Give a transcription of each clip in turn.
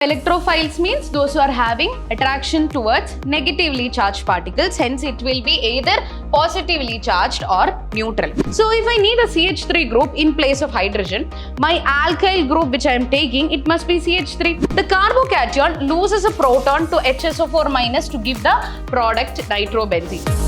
Electrophiles means those who are having attraction towards negatively charged particles, hence it will be either positively charged or neutral. So if I need a CH3 group in place of hydrogen, my alkyl group which I am taking, it must be CH3. The carbocation loses a proton to HSO4 minus to give the product nitrobenzene.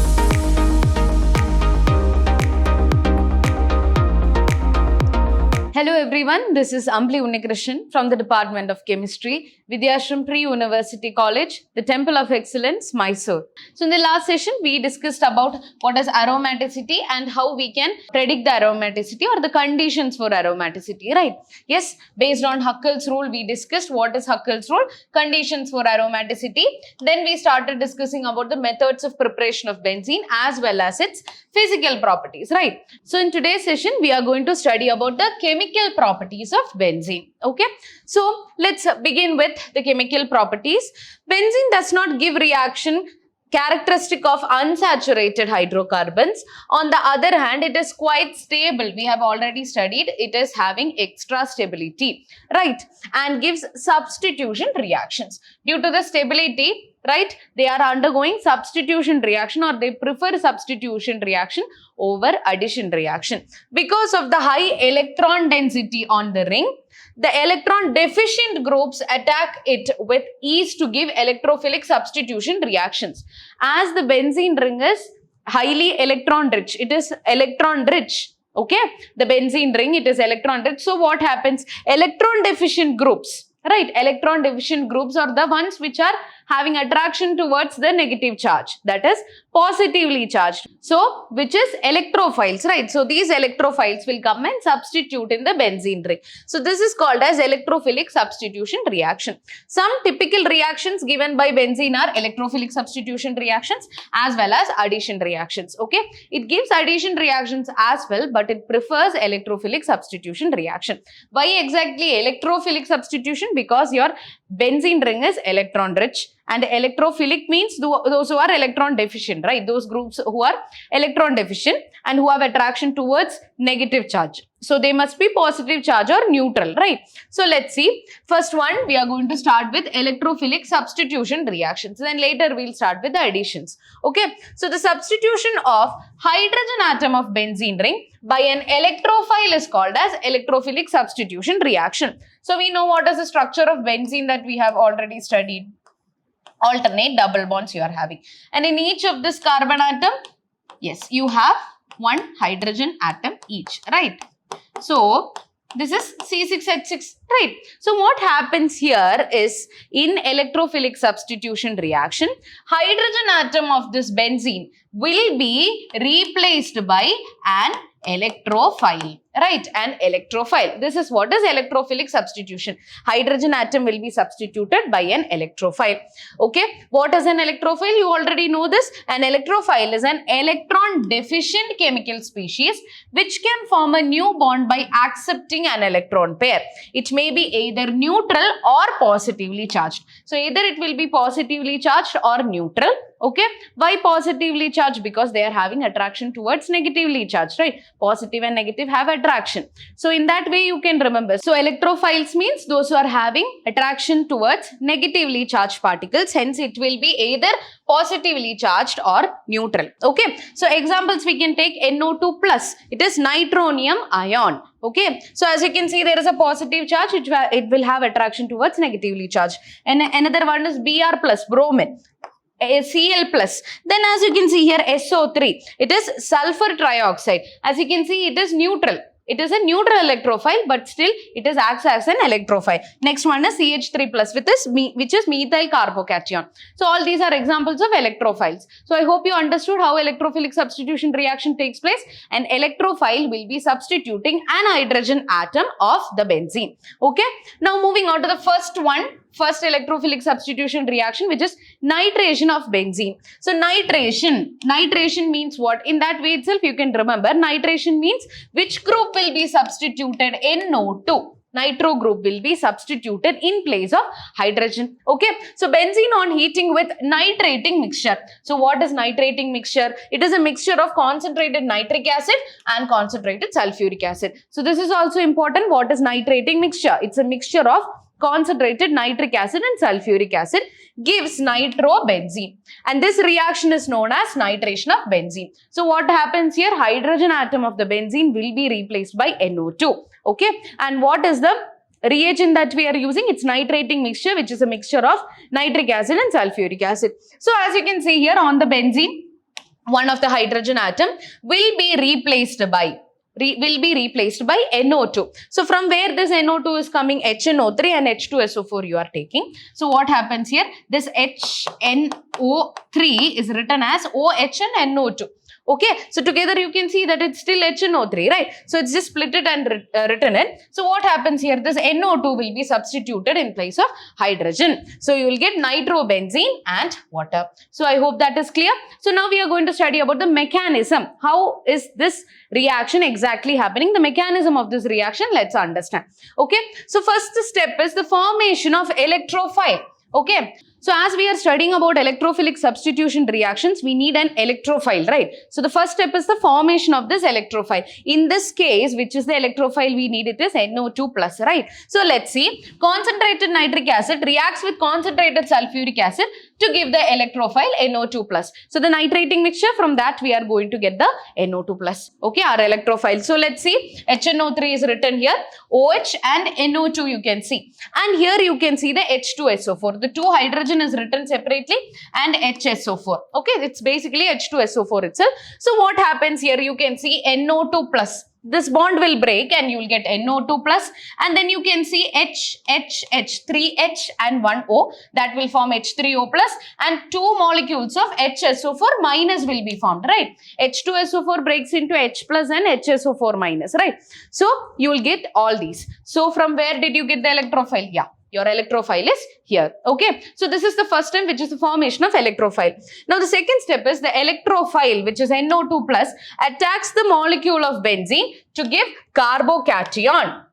Hello everyone, this is Ambli Unnikrishnan from the Department of Chemistry, Vidhyaashram Pre-University College, the Temple of Excellence, Mysore. So in the last session, we discussed about what is aromaticity and how we can predict the aromaticity or the conditions for aromaticity, right? Yes, based on Huckel's rule, we discussed what is Huckel's rule, conditions for aromaticity. Then we started discussing about the methods of preparation of benzene as well as its physical properties, right? So in today's session, we are going to study about the chemical properties of benzene. Okay, so let's begin with the chemical properties. Benzene does not give reaction characteristic of unsaturated hydrocarbons. On the other hand, it is quite stable. We have already studied it is having extra stability, right? And gives substitution reactions. Due to the stability, right, they are undergoing substitution reaction or they prefer substitution reaction over addition reaction. Because of the high electron density on the ring, the electron deficient groups attack it with ease to give electrophilic substitution reactions. As the benzene ring is highly electron rich, it is electron rich. Okay, the benzene ring, it is electron rich. So what happens? Electron deficient groups, right? Electron deficient groups are the ones which are having attraction towards the negative charge, that is positively charged. So, which is electrophiles, right? So, these electrophiles will come and substitute in the benzene ring. So, this is called as electrophilic substitution reaction. Some typical reactions given by benzene are electrophilic substitution reactions as well as addition reactions, okay? It gives addition reactions as well, but it prefers electrophilic substitution reaction. Why exactly electrophilic substitution? Because your benzene ring is electron rich. And electrophilic means those who are electron deficient, right? Those groups who are electron deficient and who have attraction towards negative charge. So, they must be positive charge or neutral, right? So, let's see. First one, we are going to start with electrophilic substitution reactions. Then later, we'll start with the additions. Okay. So, the substitution of hydrogen atom of benzene ring by an electrophile is called as electrophilic substitution reaction. So, we know what is the structure of benzene that we have already studied. Alternate double bonds you are having. And in each of this carbon atom, yes, you have one hydrogen atom each, right? So, this is C6H6, right? So, what happens here is in electrophilic substitution reaction, hydrogen atom of this benzene will be replaced by an electrophile, right? An electrophile. This is what is electrophilic substitution. Hydrogen atom will be substituted by an electrophile. Okay. What is an electrophile? You already know this. An electrophile is an electron deficient chemical species which can form a new bond by accepting an electron pair. It may be either neutral or positively charged. So, either it will be positively charged or neutral. Okay. Why positively charged? Because they are having attraction towards negatively charged, right? Positive and negative have attraction. So, in that way you can remember. So, electrophiles means those who are having attraction towards negatively charged particles. Hence, it will be either positively charged or neutral. Okay. So, examples we can take NO2 plus. It is nitronium ion. Okay. So, as you can see, there is a positive charge which it will have attraction towards negatively charged. And another one is Br plus, bromine. Cl plus. Then as you can see here SO3, it is sulfur trioxide. As you can see, it is neutral. It is a neutral electrophile, but still it is acts as an electrophile. Next one is CH3 plus, which is methyl carbocation. So all these are examples of electrophiles. So I hope you understood how electrophilic substitution reaction takes place. An electrophile will be substituting an hydrogen atom of the benzene. Okay. Now moving on to the first one. First electrophilic substitution reaction, which is nitration of benzene. So nitration means what? In that way itself you can remember, nitration means which group will be substituted in NO2. Nitro group will be substituted in place of hydrogen. Okay. So benzene on heating with nitrating mixture. So what is nitrating mixture? It is a mixture of concentrated nitric acid and concentrated sulfuric acid. So this is also important. What is nitrating mixture? It's a mixture of concentrated nitric acid and sulfuric acid gives nitrobenzene. And this reaction is known as nitration of benzene. So what happens here? Hydrogen atom of the benzene will be replaced by NO2. Okay. And what is the reagent that we are using? It's nitrating mixture, which is a mixture of nitric acid and sulfuric acid. So as you can see here on the benzene, one of the hydrogen atom will be replaced by NO2. So from where this NO2 is coming? HNO3 and H2SO4 you are taking. So what happens here? This HNO3 is written as OH and NO2. Okay, so together you can see that it's still HNO3, right? So it's just split it and written it. So what happens here? This NO2 will be substituted in place of hydrogen. So you will get nitrobenzene and water. So I hope that is clear. So now we are going to study about the mechanism. How is this reaction exactly happening? The mechanism of this reaction, let's understand. Okay, so first step is the formation of electrophile. Okay. So as we are studying about electrophilic substitution reactions, we need an electrophile, right? So the first step is the formation of this electrophile. In this case, which is the electrophile we need, it is NO2 plus, right? So let's see. Concentrated nitric acid reacts with concentrated sulfuric acid to give the electrophile NO2 plus. So the nitrating mixture, from that we are going to get the NO2 plus. Okay, our electrophile. So let's see. HNO3 is written here. OH and NO2 you can see. And here you can see the H2SO4. The two hydrogen is written separately and HSO4. Okay, it's basically H2SO4 itself. So what happens here? You can see NO2 plus. This bond will break and you will get NO2 plus, and then you can see H, 3H and 1 O, that will form H3O plus, and two molecules of HSO4 minus will be formed, right? H2SO4 breaks into H plus and HSO4 minus, right? So you will get all these. So from where did you get the electrophile? Yeah, your electrophile is here. Okay, so this is the first step, which is the formation of electrophile. Now the second step is the electrophile, which is NO2 plus, attacks the molecule of benzene to give carbocation.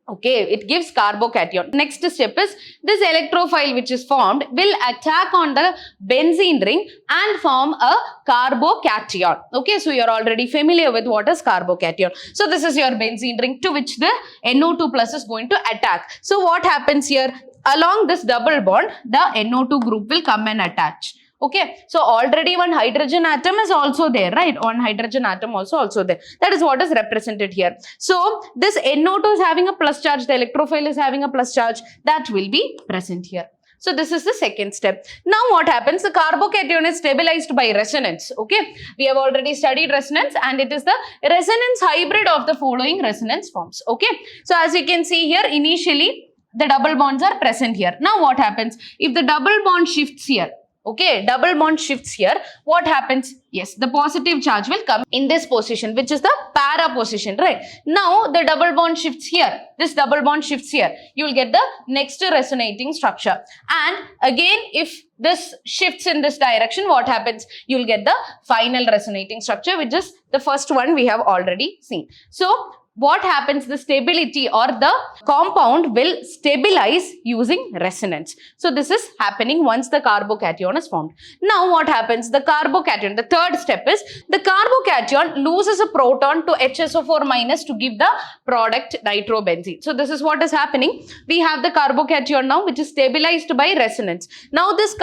Okay, it gives carbocation. Next step is this electrophile which is formed will attack on the benzene ring and form a carbocation. Okay, so you are already familiar with what is carbocation. So this is your benzene ring to which the NO2 plus is going to attack. So what happens here? Along this double bond, the NO2 group will come and attach. Okay, so already one hydrogen atom is also there, right? One hydrogen atom also there. That is what is represented here. So this NO2 is having a plus charge, the electrophile is having a plus charge, that will be present here. So this is the second step. Now what happens? The carbocation is stabilized by resonance. Okay, we have already studied resonance, and it is the resonance hybrid of the following resonance forms. Okay, so as you can see here, initially the double bonds are present here. Now what happens? If the double bond shifts here, okay, double bond shifts here, what happens? Yes, the positive charge will come in this position, which is the para position, right? Now the double bond shifts here, this double bond shifts here, you will get the next resonating structure. And again, if this shifts in this direction, what happens? You will get the final resonating structure, which is the first one we have already seen. So what happens? The stability or the compound will stabilize using resonance. So this is happening once the carbocation is formed. Now what happens? The carbocation, the third step is the carbocation loses a proton to HSO4 minus to give the product nitrobenzene. So this is what is happening. We have the carbocation now, which is stabilized by resonance. Now this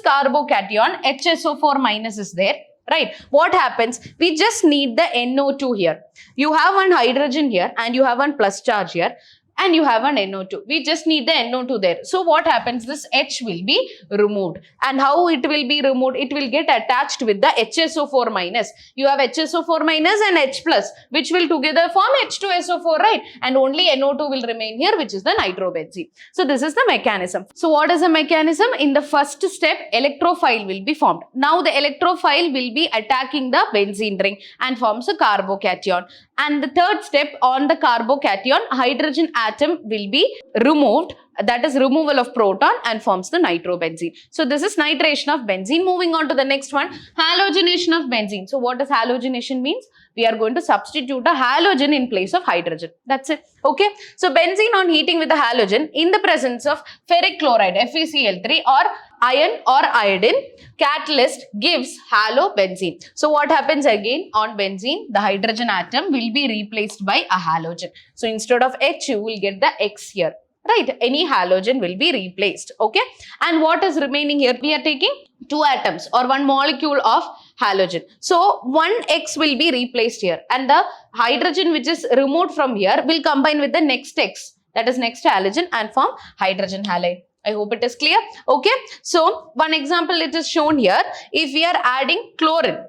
carbocation, HSO4 minus is there. Right, what happens? We just need the NO2 here. You have one hydrogen here and you have one plus charge here and you have an NO2. We just need the NO2 there. So what happens? This H will be removed. And how it will be removed? It will get attached with the HSO4 minus. You have HSO4 minus and H plus, which will together form H2SO4, right? And only NO2 will remain here, which is the nitrobenzene. So this is the mechanism. So what is the mechanism? In the first step, electrophile will be formed. Now the electrophile will be attacking the benzene ring and forms a carbocation. And the third step, on the carbocation, hydrogen atom will be removed, that is removal of proton, and forms the nitrobenzene. So this is nitration of benzene. Moving on to the next one, halogenation of benzene. So what does halogenation means? We are going to substitute a halogen in place of hydrogen. That's it. Okay. So benzene on heating with the halogen in the presence of ferric chloride, FeCl3, or iron or iodine, catalyst gives halobenzene. So what happens again? On benzene, the hydrogen atom will be replaced by a halogen. So instead of H, you will get the X here. right? Any halogen will be replaced, okay? And what is remaining here? We are taking 2 atoms or 1 molecule of halogen. So, 1 X will be replaced here and the hydrogen which is removed from here will combine with the next X, that is next halogen, and form hydrogen halide. I hope it is clear, okay? So, one example it is shown here. If we are adding chlorine,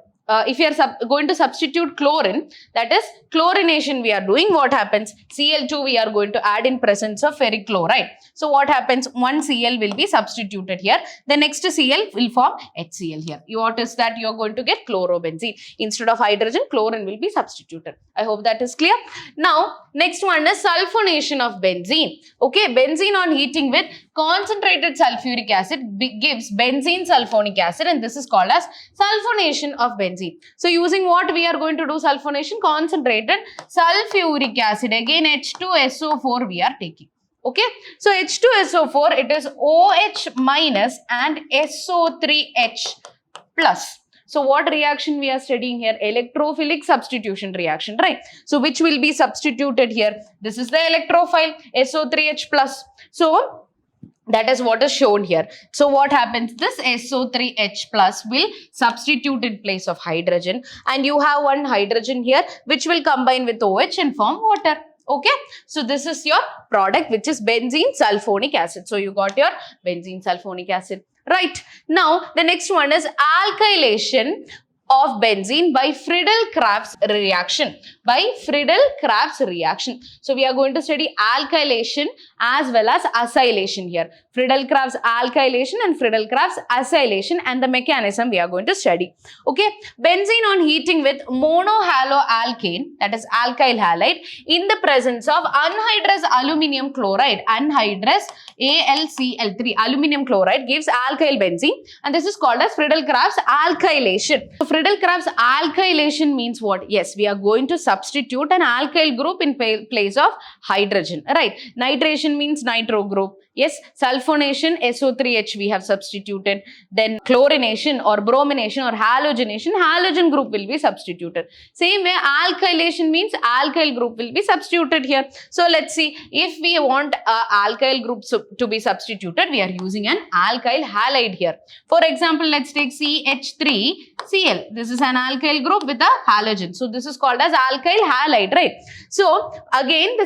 if you are going to substitute chlorine, that is chlorination we are doing, what happens? Cl2 we are going to add in presence of ferric chloride. So what happens? One Cl will be substituted here. The next Cl will form HCl here. What is that? You are going to get chlorobenzene. Instead of hydrogen, chlorine will be substituted. I hope that is clear. Now, next one is sulfonation of benzene. Okay, benzene on heating with concentrated sulfuric acid gives benzene sulfonic acid, and this is called as sulfonation of benzene. So using what we are going to do sulfonation? Concentrated sulfuric acid, again H2SO4 we are taking. Okay, so H2SO4, it is OH minus and SO3H plus. So what reaction we are studying here? Electrophilic substitution reaction, right? So which will be substituted here? This is the electrophile, SO3H plus. So that is what is shown here. So what happens? This SO3H plus will substitute in place of hydrogen, and you have one hydrogen here which will combine with OH and form water. Okay, so this is your product which is benzene sulfonic acid. So you got your benzene sulfonic acid. Right, now the next one is alkylation of benzene by Friedel-Crafts reaction. By Friedel-Crafts reaction. So we are going to study alkylation as well as acylation here. Friedel-Crafts alkylation and Friedel-Crafts acylation, and the mechanism we are going to study. Okay, benzene on heating with monohaloalkane, that is alkyl halide, in the presence of anhydrous aluminum chloride, anhydrous AlCl3 aluminum chloride gives alkyl benzene, and this is called as Friedel-Crafts alkylation. So Friedel-Crafts alkylation means what? Yes, we are going to substitute an alkyl group in place of hydrogen, right? Nitration means nitro group. Yes, sulfonation, SO3H we have substituted. Then chlorination or bromination or halogenation, halogen group will be substituted. Same way, alkylation means alkyl group will be substituted here. So let's see, if we want alkyl groups to be substituted, we are using an alkyl halide here. For example, let's take CH3Cl. This is an alkyl group with a halogen. So this is called as alkyl halide, right? So again, the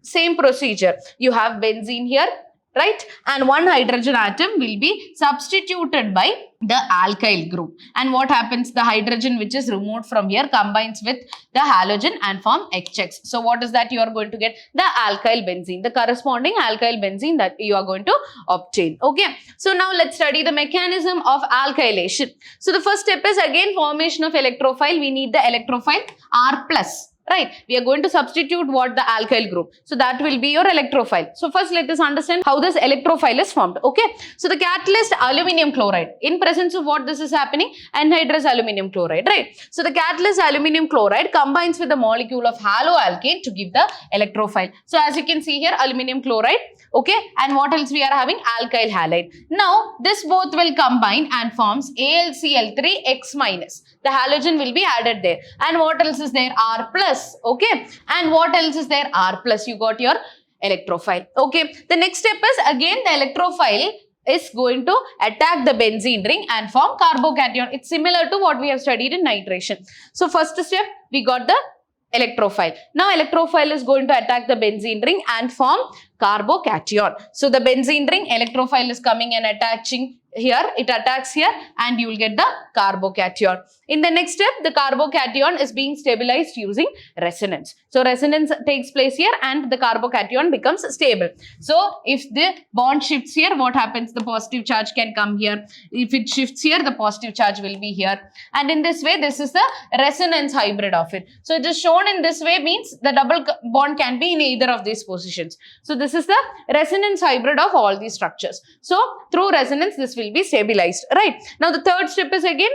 same procedure. You have benzene here, right? And one hydrogen atom will be substituted by the alkyl group. And what happens? The hydrogen which is removed from here combines with the halogen and form HX. So what is that? You are going to get the alkyl benzene, the corresponding alkyl benzene that you are going to obtain. Okay. So now let's study the mechanism of alkylation. So the first step is again formation of electrophile. We need the electrophile R plus. Right, we are going to substitute what? The alkyl group. So that will be your electrophile. So first let us understand how this electrophile is formed. Okay, so the catalyst aluminum chloride, in presence of what this is happening? Anhydrous aluminum chloride, right? So the catalyst aluminum chloride combines with the molecule of haloalkane to give the electrophile. So as you can see here, aluminum chloride. Okay, and what else we are having? Alkyl halide. Now this both will combine and forms AlCl3X minus. The halogen will be added there. And what else is there? R plus. Okay, and what else is there? R plus. You got your electrophile. Okay, the next step is again the electrophile is going to attack the benzene ring and form carbocation. It's similar to what we have studied in nitration. So first step, we got the electrophile. Now electrophile is going to attack the benzene ring and form carbocation. So the benzene ring, electrophile is coming and attaching here, it attacks here, and you will get the carbocation. In the next step, the carbocation is being stabilized using resonance. So resonance takes place here and the carbocation becomes stable. So if the bond shifts here, what happens? The positive charge can come here. If it shifts here, the positive charge will be here. And in this way, this is the resonance hybrid of it. So it is shown in this way means the double bond can be in either of these positions. So this is the resonance hybrid of all these structures. So through resonance, this will be stabilized, right? Now the third step is again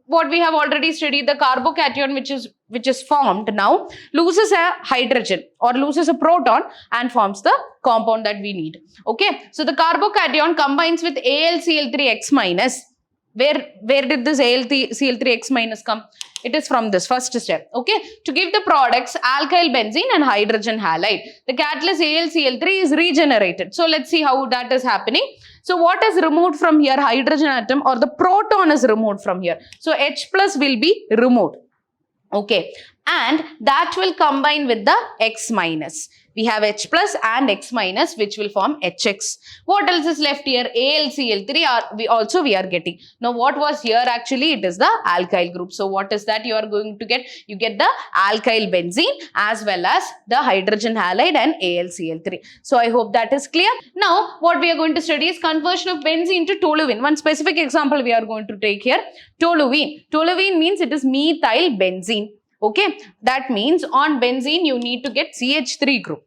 what we have already studied, the carbocation which is formed now loses a hydrogen or loses a proton and forms the compound that we need. Okay, so the carbocation combines with AlCl3X minus Where did this AlCl3X minus come? It is from this first step. Okay, to give the products alkyl benzene and hydrogen halide, the catalyst AlCl3 is regenerated. So let's see how that is happening. So what is removed from here? Hydrogen atom, or the proton is removed from here. So H plus will be removed. Okay, and that will combine with the X minus. We have H plus and X minus, which will form HX. What else is left here? AlCl3 we are getting. Now what was here actually? It is the alkyl group. So what is that you are going to get? You get the alkyl benzene as well as the hydrogen halide and AlCl3. So I hope that is clear. Now what we are going to study is conversion of benzene to toluene. One specific example we are going to take here. Toluene. Toluene means it is methyl benzene. Okay, that means on benzene you need to get CH3 group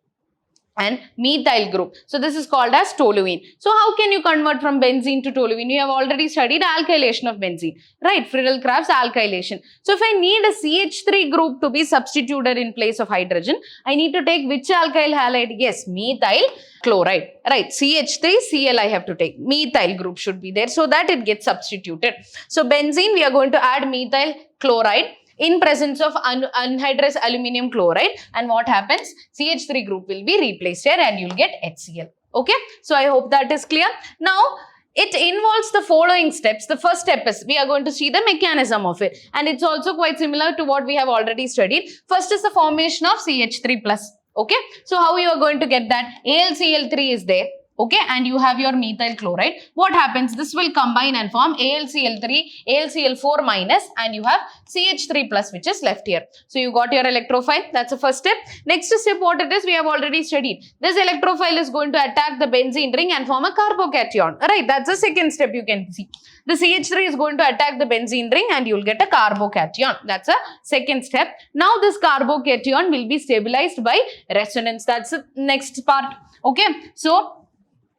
and methyl group. So this is called as toluene. So how can you convert from benzene to toluene? You have already studied alkylation of benzene, right? Friedel-Crafts alkylation. So if I need a CH3 group to be substituted in place of hydrogen, I need to take which alkyl halide? Yes, methyl chloride, right? CH3Cl I have to take. Methyl group should be there so that it gets substituted. So benzene, we are going to add methyl chloride in presence of anhydrous aluminum chloride, and what happens? CH3 group will be replaced here and you'll get HCl. Okay, so I hope that is clear. Now it involves the following steps. The first step is we are going to see the mechanism of it, and it's also quite similar to what we have already studied. First is the formation of CH3 plus. Okay, so how you are going to get that? AlCl3 is there. Okay, and you have your methyl chloride. What happens? This will combine and form AlCl3, AlCl4 minus, and you have CH3 plus, which is left here. So you got your electrophile. That's the first step. Next step, what it is, we have already studied. This electrophile is going to attack the benzene ring and form a carbocation. Right, that's the second step you can see. The CH3 is going to attack the benzene ring and you will get a carbocation. That's a second step. Now this carbocation will be stabilized by resonance. That's the next part. Okay, so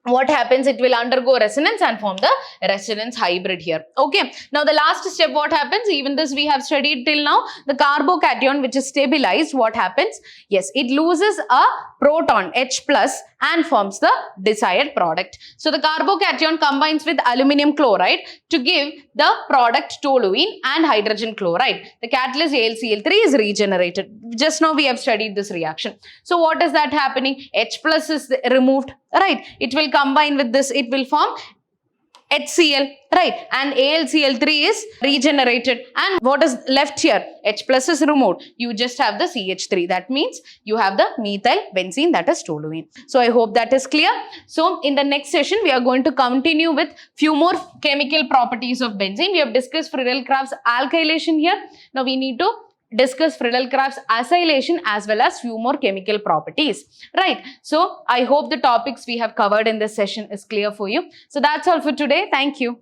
what happens? It will undergo resonance and form the resonance hybrid here. Okay. Now the last step, what happens? Even this we have studied till now. The carbocation which is stabilized, what happens? Yes, it loses a proton H plus and forms the desired product. So the carbocation combines with aluminum chloride to give the product toluene and hydrogen chloride. The catalyst AlCl3 is regenerated. Just now we have studied this reaction. So what is that happening? H plus is removed. Right, it will combine with this, it will form HCl, right, and AlCl3 is regenerated, and what is left here? H plus is removed. You just have the CH3. That means you have the methyl benzene, that is toluene. So I hope that is clear. So in the next session, we are going to continue with few more chemical properties of benzene. We have discussed Friedel-Crafts alkylation here. Now we need to discuss Friedel-Crafts acylation as well as few more chemical properties, right? So I hope the topics we have covered in this session is clear for you. So that's all for today. Thank you.